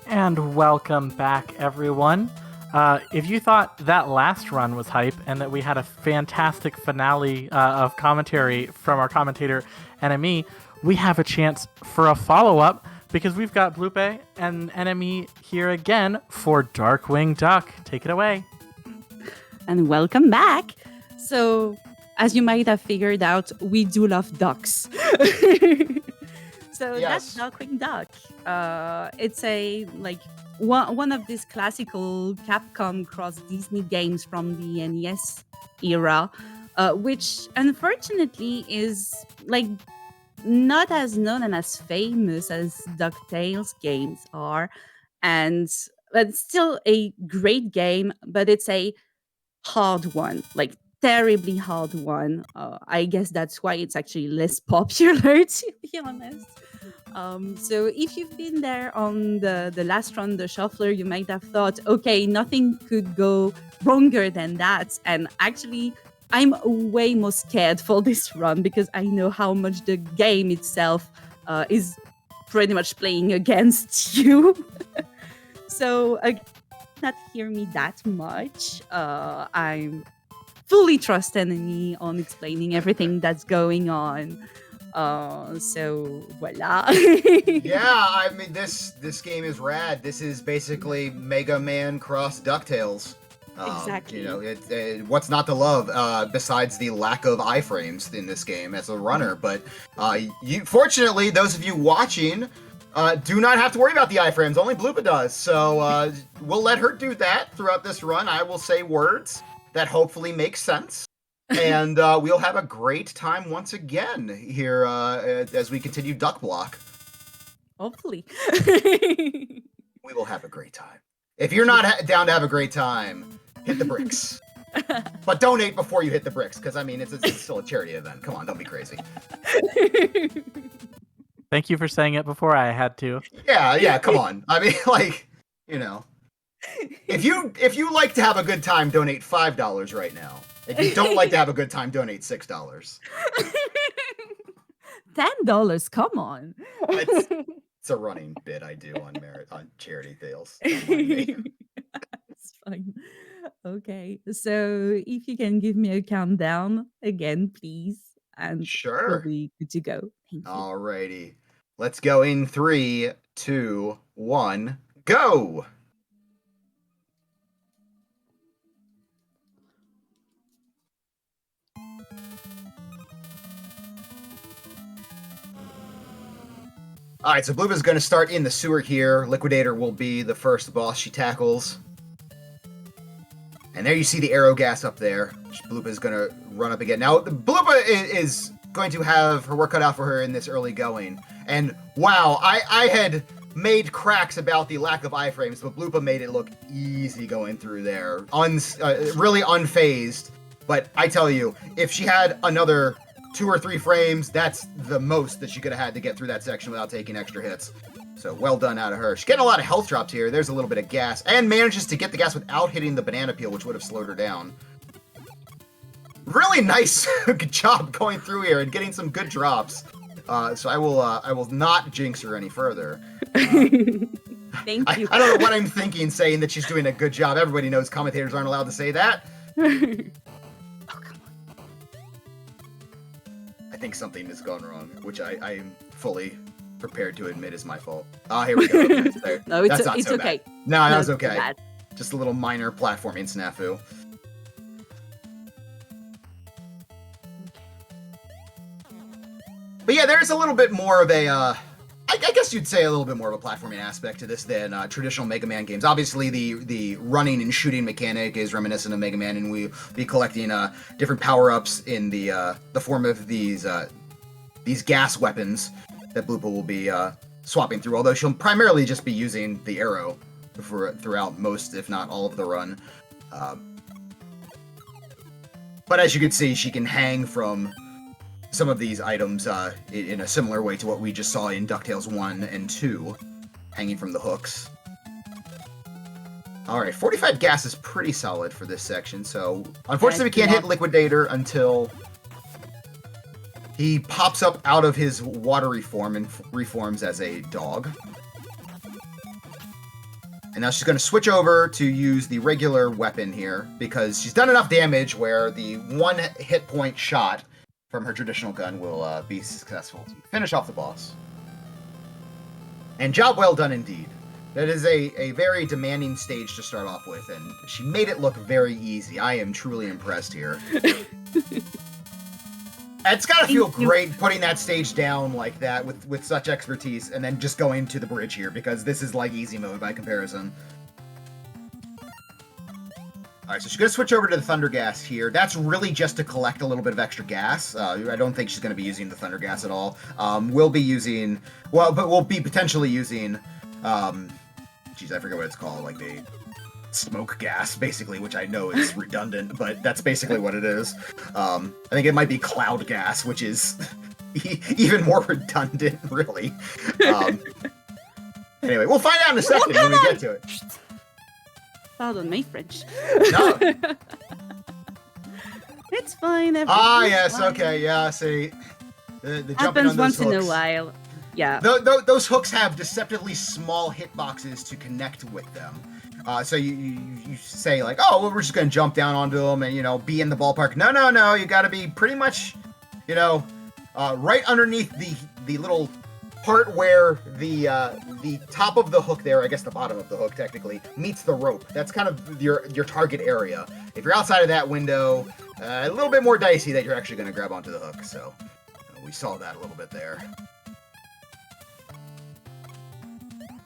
And welcome back, everyone. If you thought that last run was hype and that we had a fantastic finale of commentary from our commentator NME, we have a chance for a follow-up because we've got Bloupeuh and NME here again for Darkwing Duck. Take it away. And welcome back. So, as you might have figured out, we do love ducks. So Yes. that's Darkwing Duck. It's a one of these classical Capcom cross Disney games from the NES era, which unfortunately is not as known and as famous as DuckTales games are, and but it's still a great game. But it's a hard one, terribly hard one. I guess that's why it's actually less popular, to be honest. So if you've been there on the last run, the shuffler, you might have thought, okay, nothing could go wronger than that. And actually, I'm way more scared for this run because I know how much the game itself is pretty much playing against you. So not hear me that much. I'm fully trust enemy on explaining everything that's going on. So voila. Yeah, I mean this game is rad. This is basically Mega Man cross DuckTales. Exactly. You know, what's not to love besides the lack of iframes in this game as a runner. But fortunately, those of you watching do not have to worry about the iframes. Only Bloupeuh does. So we'll let her do that throughout this run. I will say words that hopefully make sense. And we'll have a great time once again here as we continue Duck Block. Hopefully. We will have a great time. If you're not down to have a great time, hit the bricks. But donate before you hit the bricks, because, I mean, it's still a charity event. Come on, don't be crazy. Thank you for saying it before I had to. Yeah, come on. I mean, you know. If you like to have a good time, donate $5 right now. If you don't like to have a good time, donate $6. $10, come on. It's a running bit I do on charity deals. It's fine. Okay, so if you can give me a countdown again, please, and Sure. we'll be good to go. Thank you. Alrighty. Let's go in 3, 2, 1, go! Alright, so Bloupeuh is going to start in the sewer here. Liquidator will be the first boss she tackles. And there you see the arrow gas up there. Bloupeuh is going to run up again. Now, Bloupeuh is going to have her work cut out for her in this early going. And wow, I had made cracks about the lack of iframes, but Bloupeuh made it look easy going through there. Really unfazed. But I tell you, if she had another 2 or 3 frames, that's the most that she could have had to get through that section without taking extra hits. So well done out of her. She's getting a lot of health drops here. There's a little bit of gas. And manages to get the gas without hitting the banana peel, which would have slowed her down. Really nice good job going through here and getting some good drops. So I will not jinx her any further. Thank you. I don't know what I'm thinking saying that she's doing a good job. Everybody knows commentators aren't allowed to say that. I think something has gone wrong, which I am fully prepared to admit is my fault. Here we go. Okay, No, it's not so okay. bad. No, that was it's okay. bad. Just a little minor platforming snafu. But yeah, there's a little bit more of a, I guess you'd say a little bit more of a platforming aspect to this than traditional Mega Man games. Obviously, the running and shooting mechanic is reminiscent of Mega Man, and we'll be collecting different power-ups in the form of these gas weapons that Bloupeuh will be swapping through, although she'll primarily just be using the arrow throughout most, if not all of the run. But as you can see, she can hang from some of these items in a similar way to what we just saw in DuckTales 1 and 2, hanging from the hooks. Alright, 45 gas is pretty solid for this section, so unfortunately we can't hit Liquidator until he pops up out of his watery form and reforms as a dog. And now she's going to switch over to use the regular weapon here because she's done enough damage where the 1 hit point shot from her traditional gun will be successful to finish off the boss. And job well done indeed. That is a very demanding stage to start off with, and she made it look very easy. I am truly impressed here. It's got to feel great putting that stage down like that with such expertise, and then just going to the bridge here, because this is like easy mode by comparison. Alright, so she's going to switch over to the Thunder Gas here. That's really just to collect a little bit of extra gas. I don't think she's going to be using the Thunder Gas at all. We'll be using... Well, but we'll be potentially using... Geez, I forget what it's called. Like the smoke gas, basically, which I know is redundant, but that's basically what it is. I think it might be cloud gas, which is even more redundant, really. Anyway, we'll find out in a second when we get to it. Pardon my French. No. It's fine. Yes, fine. Okay, yeah, see. The jumping Happens on those once hooks. in a while. Yeah. Those hooks have deceptively small hitboxes to connect with them. So you say like, oh, well, we're just gonna jump down onto them and be in the ballpark. No, you got to be pretty much, right underneath the little part where the top of the hook there, I guess the bottom of the hook technically, meets the rope. That's kind of your target area. If you're outside of that window, a little bit more dicey that you're actually gonna grab onto the hook. So we saw that a little bit there.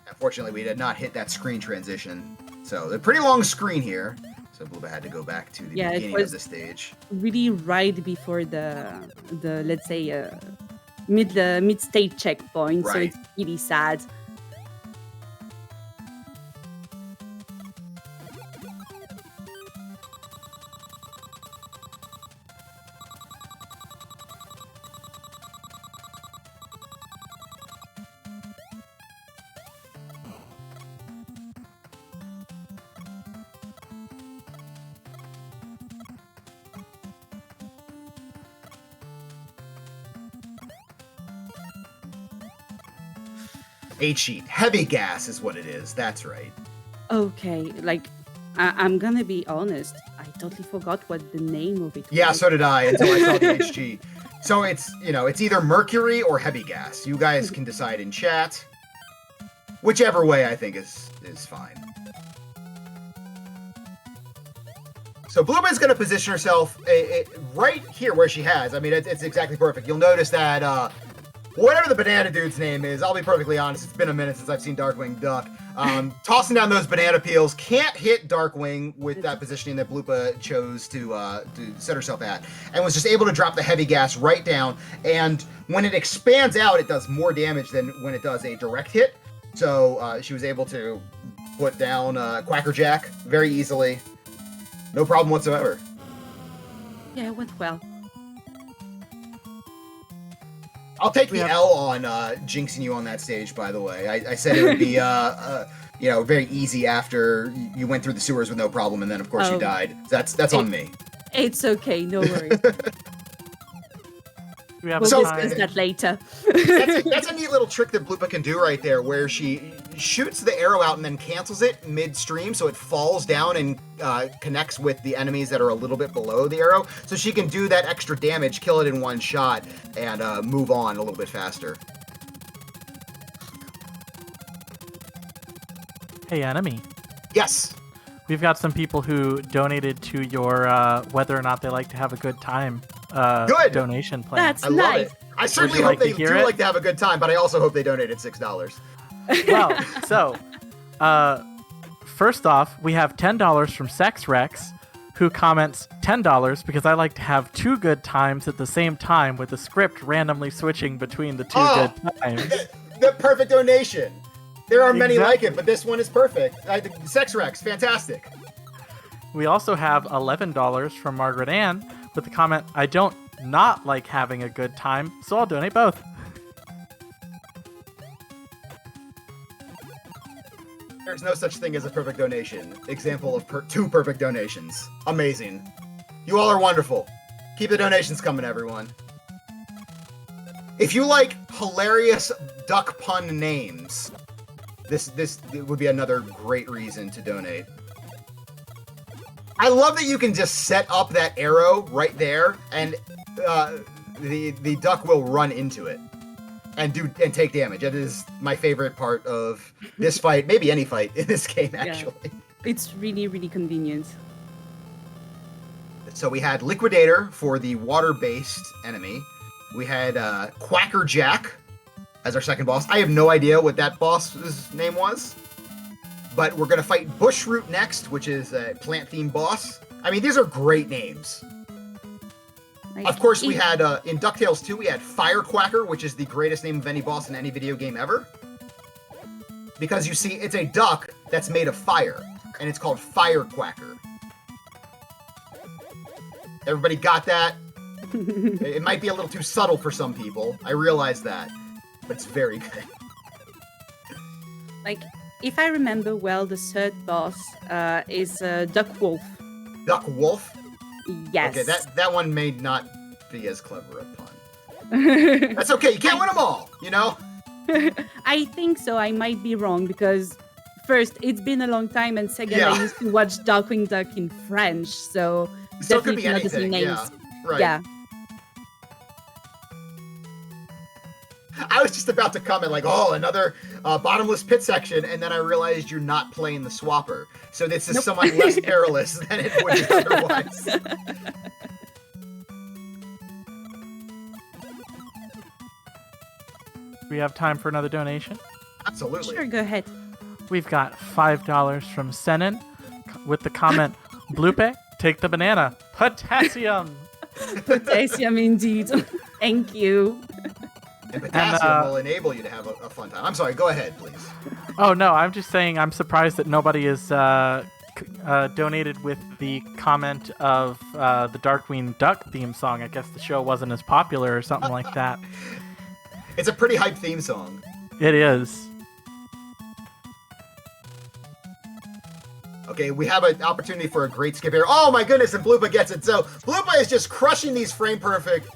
Unfortunately, we did not hit that screen transition. So, a pretty long screen here. So, Bloupeuh had to go back to the beginning of the stage. Really right before the let's say, mid-stage checkpoint. Right. So, it's really sad. H-sheet. Heavy gas is what it is. That's right. Okay, like, I'm gonna be honest. I totally forgot what the name of it was. Yeah, so did I until I saw the HG. So it's either mercury or heavy gas. You guys can decide in chat. Whichever way I think is fine. So Bloupeuh is going to position herself right here where she has. I mean, it's exactly perfect. You'll notice that whatever the banana dude's name is, I'll be perfectly honest, it's been a minute since I've seen Darkwing duck. Tossing down those banana peels can't hit Darkwing with that positioning that Bloupeuh chose to set herself at, and was just able to drop the heavy gas right down. And when it expands out, it does more damage than when it does a direct hit. So she was able to put down Quackerjack very easily. No problem whatsoever. Yeah, it went well. I'll take the L on jinxing you on that stage, by the way. I said it would be, very easy after you went through the sewers with no problem, and then, of course, you died. That's on me. It's okay, no worries. We'll discuss that later. That's a neat little trick that Bloupeuh can do right there, where she shoots the arrow out and then cancels it midstream, so it falls down and connects with the enemies that are a little bit below the arrow, so she can do that extra damage, kill it in one shot, and move on a little bit faster. Hey, Enemy. Yes. We've got some people who donated to your whether or not they like to have a good time donation plan. That's I love it. I certainly hope they do like to have a good time, but I also hope they donated $6. Well, so first off, we have $10 from Sex Rex, who comments $10 because I like to have two good times at the same time with the script randomly switching between the two good times. The perfect donation. There are many like it, but this one is perfect. Sex Rex, fantastic. We also have $11 from Margaret Ann with the comment, I don't not like having a good time, so I'll donate both. There's no such thing as a perfect donation. Example of two perfect donations. Amazing. You all are wonderful. Keep the donations coming, everyone. If you like hilarious duck pun names, this would be another great reason to donate. I love that you can just set up that arrow right there, and the duck will run into it and take damage. That is my favorite part of this fight, maybe any fight in this game, actually. Yeah. It's really, really convenient. So we had Liquidator for the water-based enemy. We had Quacker Jack as our second boss. I have no idea what that boss's name was. But we're going to fight Bushroot next, which is a plant-themed boss. I mean, these are great names. Like, Of course, we had, in DuckTales 2, we had Firequacker, which is the greatest name of any boss in any video game ever. Because you see, it's a duck that's made of fire, and it's called Firequacker. Everybody got that? It might be a little too subtle for some people. I realize that. But it's very good. Like, if I remember well, the third boss is Duck Wolf. Duck Wolf? Yes. Okay, that one may not be as clever a pun. That's okay, you can't win them all, you know? I think so. I might be wrong because first, it's been a long time, and second, Yeah. I used to watch Darkwing Duck in French, so So it could definitely be not the same anything, names. yeah. Right. Yeah. I was just about to comment like, oh, another bottomless pit section, and then I realized you're not playing the swapper. So this is Nope. somewhat less perilous than it would be otherwise. We have time for another donation. Absolutely. Sure, go ahead. We've got $5 from Senin with the comment, Bloupeuh, take the banana. Potassium! Potassium, indeed. Thank you. And potassium will enable you to have a fun time. I'm sorry, go ahead, please. Oh, no, I'm just saying I'm surprised that nobody is donated with the comment of the Darkwing Duck theme song. I guess the show wasn't as popular or something like that. It's a pretty hype theme song. It is. Okay, we have an opportunity for a great skip here. Oh my goodness, and Bloupeuh gets it. So Bloupeuh is just crushing these frame perfect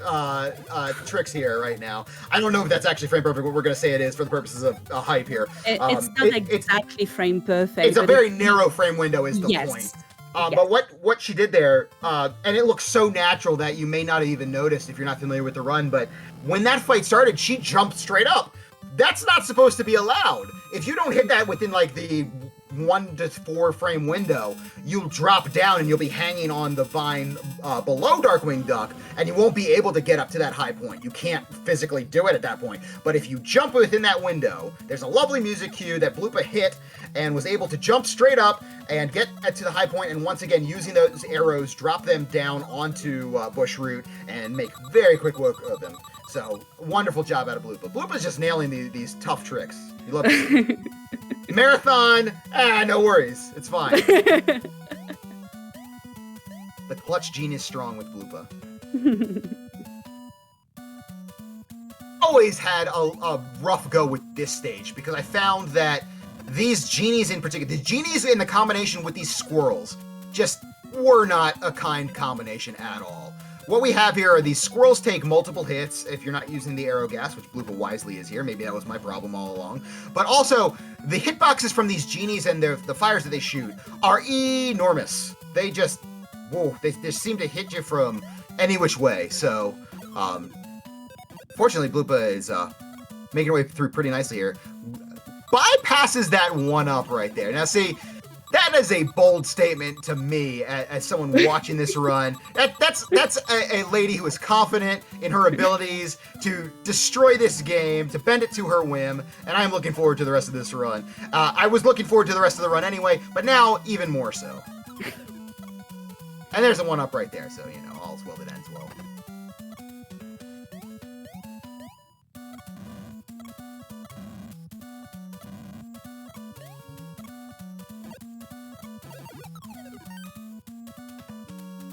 tricks here right now. I don't know if that's actually frame perfect, but we're going to say it is for the purposes of a hype here. It's not exactly frame perfect. It's a but very narrow frame window is the yes. point. Yes. But what she did there, and it looks so natural that you may not have even noticed if you're not familiar with the run, but when that fight started, she jumped straight up. That's not supposed to be allowed. If you don't hit that within like the 1 to 4 frame window, you'll drop down and you'll be hanging on the vine below Darkwing Duck, and you won't be able to get up to that high point. You can't physically do it at that point. But if you jump within that window, there's a lovely music cue that Bloupeuh hit and was able to jump straight up and get to the high point, and once again, using those arrows, drop them down onto Bushroot and make very quick work of them. So, wonderful job out of Bloupeuh. Bloupeuh's just nailing these tough tricks. You love to see it. Marathon, no worries. It's fine. The clutch gene is strong with Bloupeuh. Always had a rough go with this stage because I found that these genies in particular, the genies in the combination with these squirrels, just were not a kind combination at all. What we have here are these squirrels take multiple hits if you're not using the arrow gas, which Bloupeuh wisely is here. Maybe that was my problem all along. But also, the hitboxes from these genies and the fires that they shoot are enormous. They just, whoa, they seem to hit you from any which way. So, fortunately, Bloupeuh is making her way through pretty nicely here. Bypasses that one up right there. Now, see, that is a bold statement to me as someone watching this run. That's a lady who is confident in her abilities to destroy this game, to bend it to her whim, and I'm looking forward to the rest of this run. I was looking forward to the rest of the run anyway, but now even more so. And there's a one-up right there, so, you know, all's well that ends well.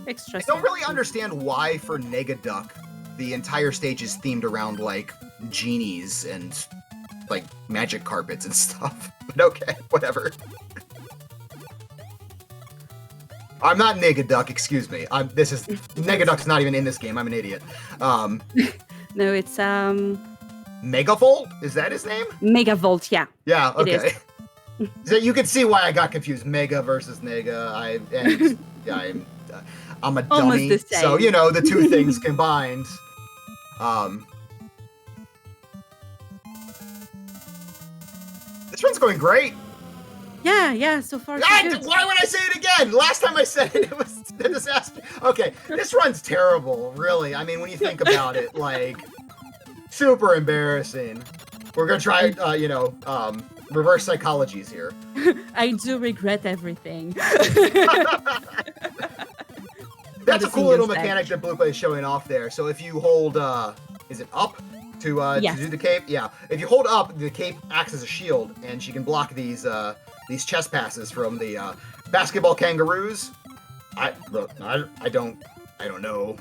Extra. I don't really understand why for Negaduck the entire stage is themed around like genies and like magic carpets and stuff. But okay, whatever. I'm not Negaduck, excuse me. Negaduck's not even in this game. I'm an idiot. No, it's Megavolt? Is that his name? Megavolt, yeah. Yeah, It is. okay. So you can see why I got confused. Mega versus Nega. I'm a Almost dummy. the same. So, you know, the two things combined. This one's going great. Yeah, so far so good. Why would I say it again? Last time I said it was a disaster. Okay, this run's terrible, really. I mean, when you think about it, like, super embarrassing. We're gonna try, reverse psychologies here. I do regret everything. That's a cool little mechanic that Bloupeuh is showing off there. So if you hold, is it up to do the cape? Yeah. If you hold up, the cape acts as a shield, and she can block these chest passes from the basketball kangaroos. I don't know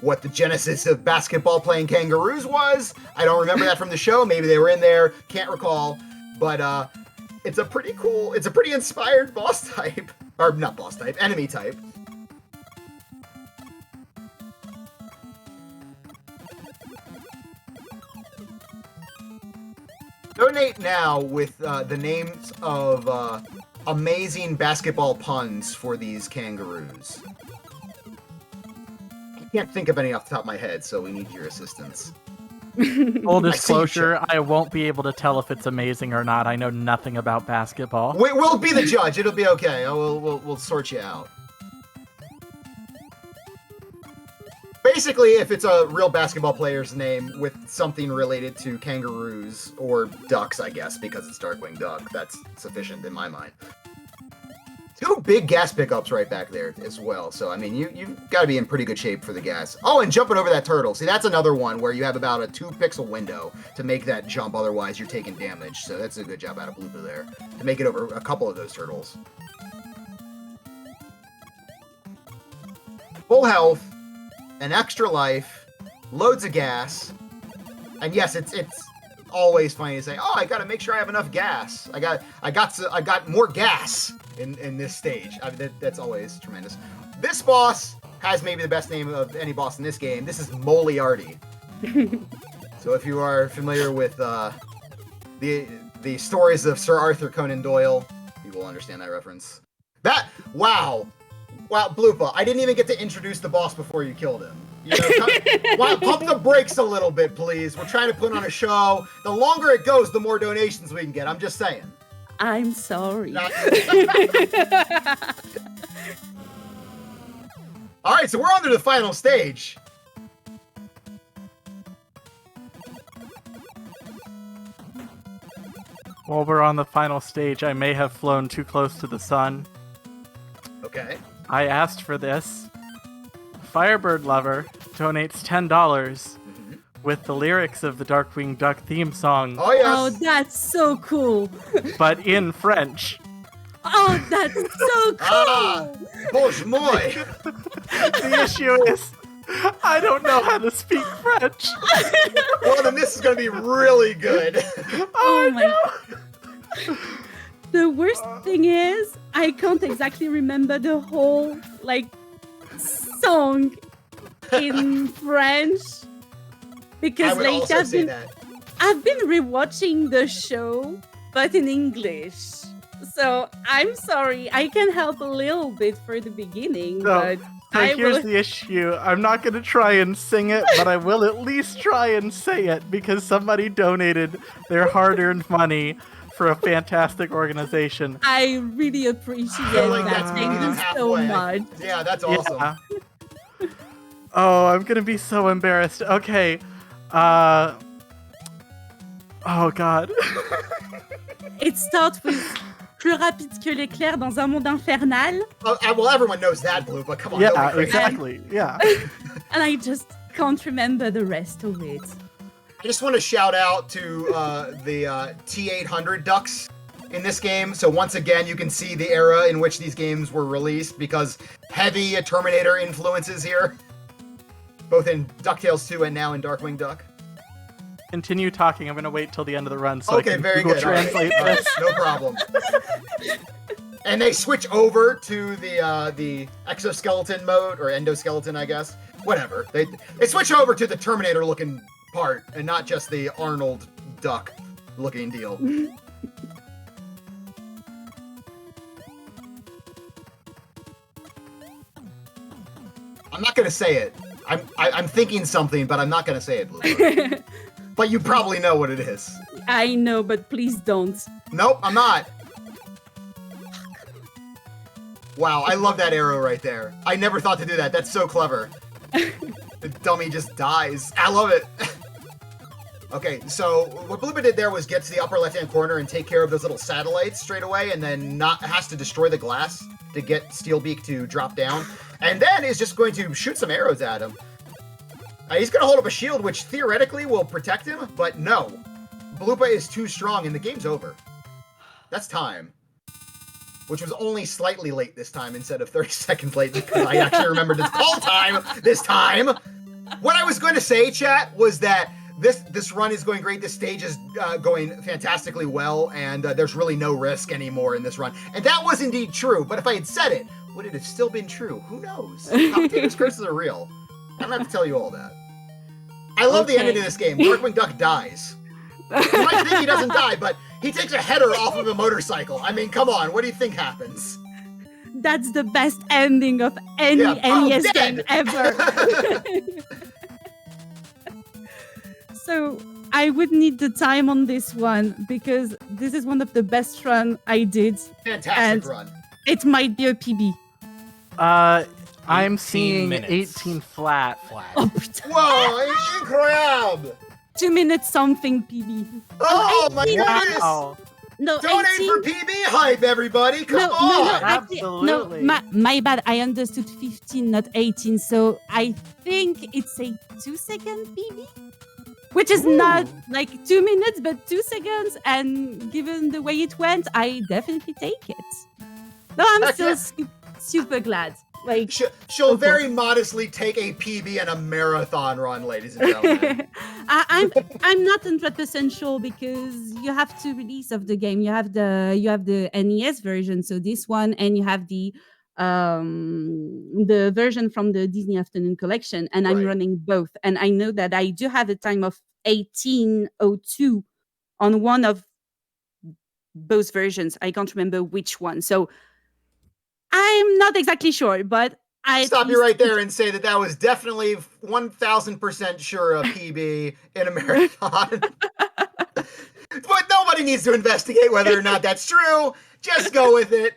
what the genesis of basketball playing kangaroos was. I don't remember that from the show. Maybe they were in there. Can't recall. But it's a pretty inspired boss type. Or not boss type, enemy type. Donate now with the names of amazing basketball puns for these kangaroos. I can't think of any off the top of my head, so we need your assistance. Full disclosure, I won't be able to tell if it's amazing or not. I know nothing about basketball. We'll be the judge. It'll be okay. We'll sort you out. Basically, if it's a real basketball player's name with something related to kangaroos or ducks, I guess, because it's Darkwing Duck, that's sufficient in my mind. Two big gas pickups right back there as well. So, I mean, you've got to be in pretty good shape for the gas. Oh, and jumping over that turtle. See, that's another one where you have about a 2-pixel window to make that jump. Otherwise, you're taking damage. So that's a good job out of Bloupeuh there to make it over a couple of those turtles. Full health, an extra life, loads of gas. And yes, it's always funny to say, oh, I got to make sure I have enough gas. I got more gas in this stage. I mean, that's always tremendous. This boss has maybe the best name of any boss in this game. This is Moriarty. So if you are familiar with the stories of Sir Arthur Conan Doyle, you will understand that reference. Wow, Bloupeuh, I didn't even get to introduce the boss before you killed him. You know, pump the brakes a little bit, please. We're trying to put on a show. The longer it goes, the more donations we can get. I'm just saying. I'm sorry. All right, so we're on to the final stage. While we're on the final stage, I may have flown too close to the sun. Okay. I asked for this. Firebird Lover donates $10 with the lyrics of the Darkwing Duck theme song. Oh, yes. Oh, that's so cool. But in French. Oh, that's so cool. Bonjour. The issue is, I don't know how to speak French. Well, then this is going to be really good. Oh my. The worst thing is, I can't exactly remember the whole, song in French. Because, I would also say that. I've been rewatching the show, but in English. So, I'm sorry, I can help a little bit for the beginning, but here's the issue. I'm not going to try and sing it, but I will at least try and say it because somebody donated their hard-earned money for a fantastic organization. I really appreciate that. Thank you so much. Yeah, that's awesome. Yeah. Oh, I'm going to be so embarrassed. Okay. Oh, God. It starts with plus rapide que l'éclair dans un monde infernal. Well, everyone knows that, Blue, but come on. Yeah, exactly. Yeah. And I just can't remember the rest of it. I just want to shout out to the T800 ducks in this game. So once again, you can see the era in which these games were released because heavy Terminator influences here. Both in DuckTales 2 and now in Darkwing Duck. Continue talking. I'm going to wait till the end of the run so I can very Google good. translate All right. this. No problem. And they switch over to the exoskeleton mode, or endoskeleton, I guess. Whatever. They switch over to the Terminator-looking part and not just the Arnold Duck looking deal. I'm not gonna say it. I'm thinking something, but I'm not gonna say it, Bloupeuh. But you probably know what it is. I know, but please don't. Nope, I'm not. Wow, I love that arrow right there. I never thought to do that. That's so clever. The dummy just dies. I love it. Okay, so what Bloupeuh did there was get to the upper left-hand corner and take care of those little satellites straight away, and then has to destroy the glass to get Steelbeak to drop down, and then is just going to shoot some arrows at him. He's going to hold up a shield, which theoretically will protect him, but no. Bloupeuh is too strong, and the game's over. That's time. Which was only slightly late this time instead of 30 seconds late, because I actually remembered to call time this time. What I was going to say, chat, was that this run is going great. This stage is going fantastically well, and there's really no risk anymore in this run. And that was indeed true, but if I had said it, would it have still been true? Who knows? Commentator's curses are real. I don't have to tell you all that. I love the ending of this game. Darkwing Duck dies. You might think he doesn't die, but he takes a header off of a motorcycle. I mean, come on, what do you think happens? That's the best ending of any NES game ever. So I would need the time on this one because this is one of the best run I did. Fantastic run. It might be a PB. I'm seeing minutes. 18 flat. Oh, Whoa, incredible! 2 minutes something PB. Oh my 18 goodness! Wow. No, Donate 18. for PB hype, everybody! Come on! Absolutely. No, my bad. I understood 15, not 18. So I think it's a 2-second PB, which is not like 2 minutes, but 2 seconds. And given the way it went, I definitely take it. No, I'm still super glad. Like She'll very modestly take a PB and a marathon run, ladies and gentlemen. I'm not 100% sure because you have two release of the game. You have the NES version, so this one, and you have the version from the Disney Afternoon Collection, and I'm running both. And I know that I do have a time of 18:02 on one of both versions. I can't remember which one, so I'm not exactly sure, but I stop you right there and say that was definitely 1,000% sure a PB in a marathon. But nobody needs to investigate whether or not that's true. Just go with it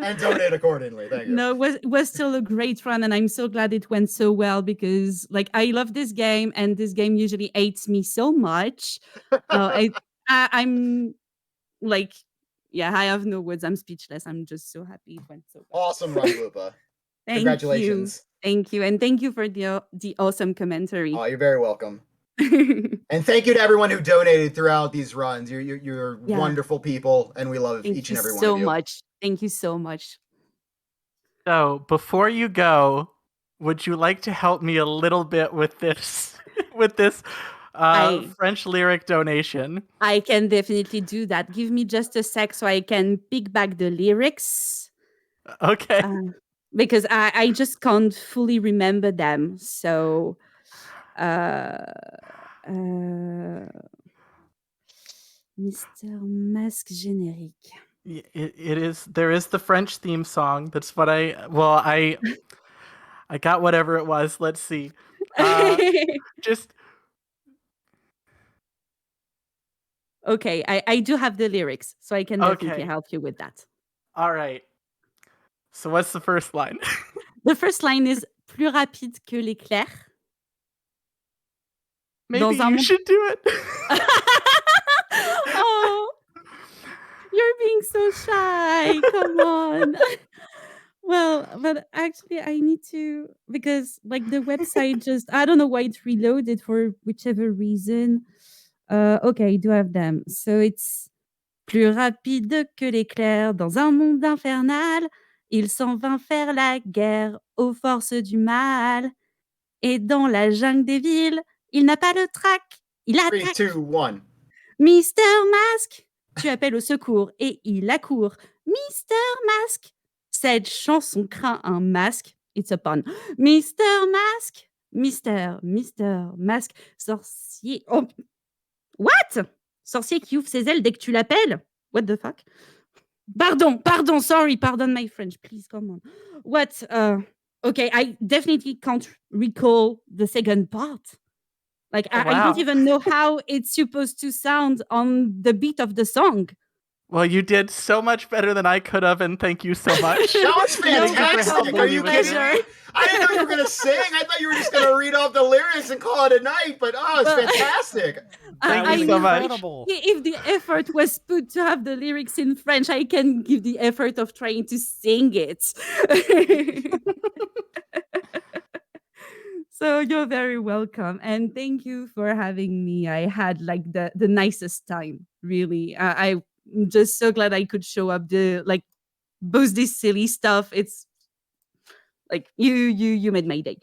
and donate accordingly. Thank you. No, it was still a great run, and I'm so glad it went so well because, like, I love this game, and this game usually hates me so much. I'm like. Yeah, I have no words. I'm speechless. I'm just so happy it went so well. Awesome run, Bloupeuh. Congratulations. Thank you. And thank you for the awesome commentary. Oh, you're very welcome. And thank you to everyone who donated throughout these runs. You're wonderful people, and we love each and every one of you. So much. Thank you so much. So, before you go, would you like to help me a little bit with this French lyric donation? I can definitely do that. Give me just a sec so I can pick back the lyrics. Okay. Because I just can't fully remember them. So, Mr. Mask Générique. It is. There is the French theme song. That's what I got whatever it was. Let's see. Just. Okay, I do have the lyrics, so I can definitely help you with that. All right. So what's the first line? The first line is plus rapide que l'éclair. Maybe you should do it. Oh, you're being so shy. Come on. Well, but actually I need to, because like the website just, I don't know why it reloaded for whichever reason. Okay, I do have them. So it's plus rapide que l'éclair dans un monde infernal. Il s'en vint faire la guerre aux forces du mal. Et dans la jungle des villes, il n'a pas le trac. Il attaque. 3, 2, 1. Mister Mask, tu appelles au secours et il accourt. Mister Mask, cette chanson craint un masque. It's a pun. Mister Mask, Mystère, masque, sorcier. Oh, what? Sorcier qui ouvre ses ailes dès que tu l'appelles? What the fuck? Pardon, sorry, pardon my French, please, come on. What? Okay, I definitely can't recall the second part. Like, Oh, I don't wow. even know how it's supposed to sound on the beat of the song. Well, you did so much better than I could have, and thank you so much. That was No, fantastic. my Are you kidding pleasure. me? I didn't know you were going to sing. I thought you were just going to read off the lyrics and call it a night, but it's Well, fantastic. Thank I you so much. incredible. If the effort was put to have the lyrics in French, I can give the effort of trying to sing it. So you're very welcome, and thank you for having me. I had like the nicest time, really. I'm just so glad I could show up. Both this silly stuff. It's like you made my day.